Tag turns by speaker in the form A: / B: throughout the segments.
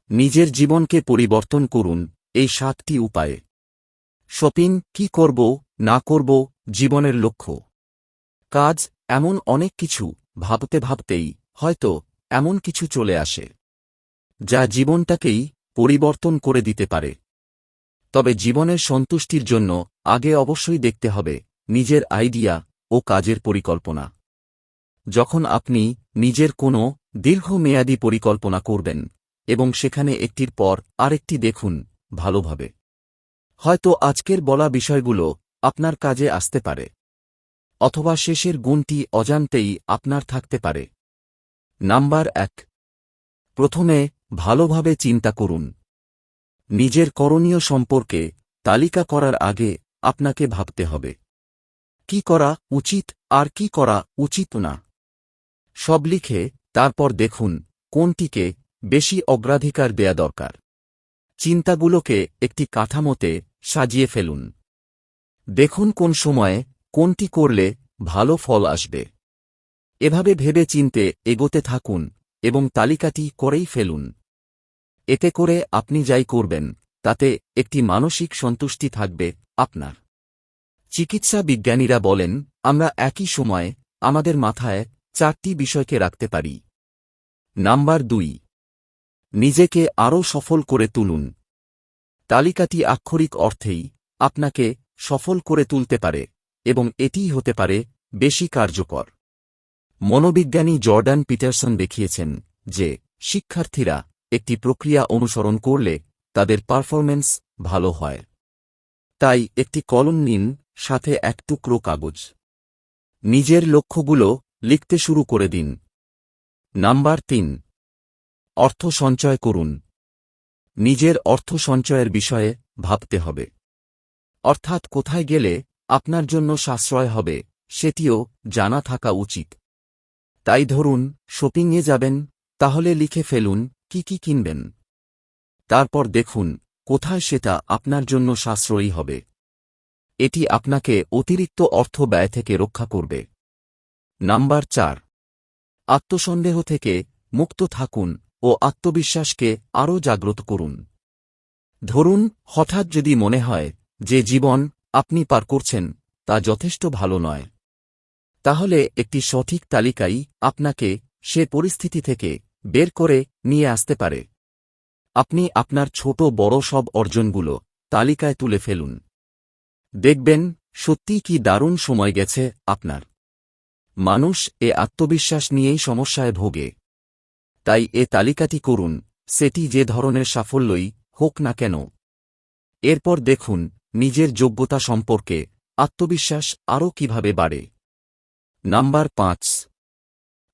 A: নিজের জীবনকে পরিবর্তন করুন এই 7টি উপায়ে। শপিং, কি করব না করব, জীবনের লক্ষ্য, কাজ, এমন অনেক কিছু ভাবতে ভাবতেই হয়তো এমন কিছু চলে আসে যা জীবনটাকেই পরিবর্তন করে দিতে পারে। তবে জীবনের সন্তুষ্টির জন্য আগে অবশ্যই দেখতে হবে নিজের আইডিয়া ও কাজের পরিকল্পনা। যখন আপনি নিজের কোনো দীর্ঘমেয়াদী পরিকল্পনা করবেন এবং সেখানে একটির পর আরেকটি দেখুন ভালোভাবে, হয়তো আজকের বলা বিষয়গুলো আপনার কাজে আসতে পারে, অথবা শেষের গুণটি অজান্তেই আপনার থাকতে পারে। নাম্বার 1, প্রথমে ভালোভাবে চিন্তা করুন। নিজের করণীয় সম্পর্কে তালিকা করার আগে আপনাকে ভাবতে হবে কি করা উচিত আর কি করা উচিত না। সব লিখে তারপর দেখুন কোনটিকে বেশি অগ্রাধিকার দেয়া দরকার। চিন্তাগুলোকে একটি কাঠামোতে সাজিয়ে ফেলুন। দেখুন কোন সময়ে কোনটি করলে ভালো ফল আসবে। এভাবে ভেবে চিন্তে এগোতে থাকুন এবং তালিকাটি করেই ফেলুন। এতে করে আপনি যাই করবেন তাতে একটি মানসিক সন্তুষ্টি থাকবে আপনার। চিকিৎসা বিজ্ঞানীরা বলেন আমরা একই সময়ে আমাদের মাথায় 4টি বিষয়কে রাখতে পারি। নাম্বার 2, নিজেকে আরও সফল করে তুলুন। তালিকাটি আক্ষরিক অর্থেই আপনাকে সফল করে তুলতে পারে এবং এটিই হতে পারে বেশি কার্যকর। মনোবিজ্ঞানী জর্ডান পিটারসন দেখিয়েছেন যে শিক্ষার্থীরা একটি প্রক্রিয়া অনুসরণ করলে তাদের পারফরম্যান্স ভালো হয়। তাই একটি কলম নিন, সাথে এক টুকরো কাগজ। নিজের লক্ষ্যগুলো লিখতে শুরু করে দিন। নাম্বার 3, অর্থ সঞ্চয় করুন। নিজের অর্থ সঞ্চয়ের বিষয়ে ভাবতে হবে, অর্থাৎ কোথায় গেলে আপনার জন্য সাশ্রয় হবে সেটিও জানা থাকা উচিত। তাই ধরুন শপিংয়ে যাবেন, তাহলে লিখে ফেলুন কি কি কিনবেন। তারপর দেখুন কোথায় সেটা আপনার জন্য সাশ্রয়ী হবে। এটি আপনাকে অতিরিক্ত অর্থ ব্যয় থেকে রক্ষা করবে। নাম্বার 4, আত্মসন্দেহ থেকে মুক্ত থাকুন ও আত্মবিশ্বাসকে আরও জাগ্রত করুন। ধরুন হঠাৎ যদি মনে হয় যে জীবন আপনি পার করছেন তা যথেষ্ট ভালো নয়, তাহলে একটি সঠিক তালিকাই আপনাকে সে পরিস্থিতি থেকে বের করে নিয়ে আসতে পারে। আপনি আপনার ছোট বড় সব অর্জনগুলো তালিকায় তুলে ফেলুন। দেখবেন সত্যিই কি দারুণ সময় গেছে আপনার। মানুষ এ আত্মবিশ্বাস নিয়েই সমস্যায় ভোগে। তাই এ তালিকাটি করুন, সেটি যে ধরনের সাফল্যই হোক না কেন। এরপর দেখুন নিজের যোগ্যতা সম্পর্কে আত্মবিশ্বাস আরও কিভাবে বাড়ে। নাম্বার 5,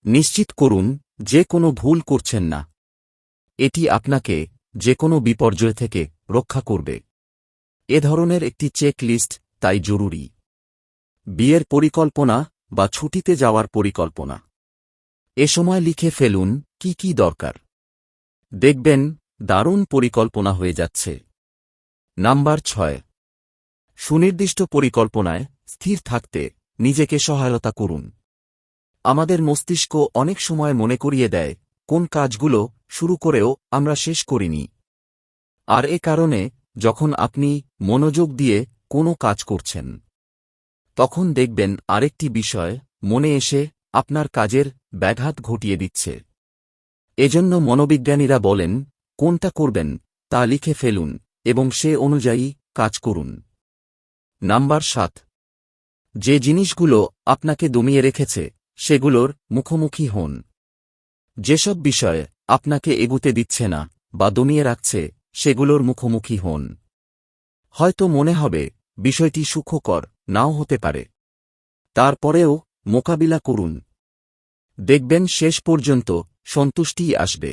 A: নিশ্চিত করুন যে কোনো ভুল করছেন না। এটি আপনাকে যে কোনো বিপর্যয় থেকে রক্ষা করবে। এ ধরনের একটি চেক লিস্ট তাই জরুরি। বিয়ের পরিকল্পনা বা ছুটিতে যাওয়ার পরিকল্পনা, এ সময় লিখে ফেলুন কি কি দরকার। দেখবেন দারুণ পরিকল্পনা হয়ে যাচ্ছে। নাম্বার 6, সুনির্দিষ্ট পরিকল্পনায় স্থির থাকতে নিজেকে সহায়তা করুন। আমাদের মস্তিষ্ক অনেক সময় মনে করিয়ে দেয় কোন কাজগুলো শুরু করেও আমরা শেষ করিনি। আর এ কারণে যখন আপনি মনোযোগ দিয়ে কোনো কাজ করছেন, তখন দেখবেন আরেকটি বিষয় মনে এসে আপনার কাজের ব্যাঘাত ঘটিয়ে দিচ্ছে। এজন্য মনোবিজ্ঞানীরা বলেন কোনটা করবেন তা লিখে ফেলুন এবং সে অনুযায়ী কাজ করুন। নাম্বার 7, যে জিনিসগুলো আপনাকে দমিয়ে রেখেছে সেগুলোর মুখোমুখি হন। যেসব বিষয়ে আপনাকে এগুতে দিচ্ছে না বা দমিয়ে রাখছে সেগুলোর মুখোমুখি হন। হয়তো মনে হবে বিষয়টি সুখকর নাও হতে পারে, তারপরেও মোকাবিলা করুন। দেখবেন শেষ পর্যন্ত সন্তুষ্টিই আসবে।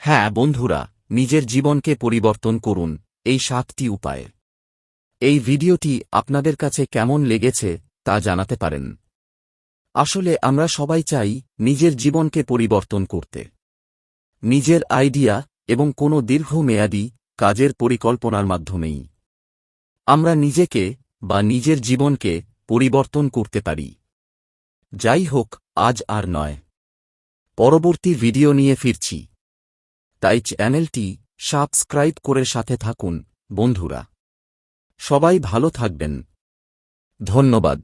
A: হ্যাঁ বন্ধুরা, নিজের জীবনকে পরিবর্তন করুন এই 7টি উপায়ে। এই ভিডিওটি আপনাদের কাছে কেমন লেগেছে তা জানাতে পারেন। আসলে আমরা সবাই চাই নিজের জীবনকে পরিবর্তন করতে। নিজের আইডিয়া এবং কোনো দীর্ঘমেয়াদী কাজের পরিকল্পনার মাধ্যমেই আমরা নিজেকে বা নিজের জীবনকে পরিবর্তন করতে পারি। যাই হোক, আজ আর নয়, পরবর্তী ভিডিও নিয়ে ফিরছি। তাই চ্যানেলটি সাবস্ক্রাইব করে সাথে থাকুন বন্ধুরা। সবাই ভালো থাকবেন। ধন্যবাদ।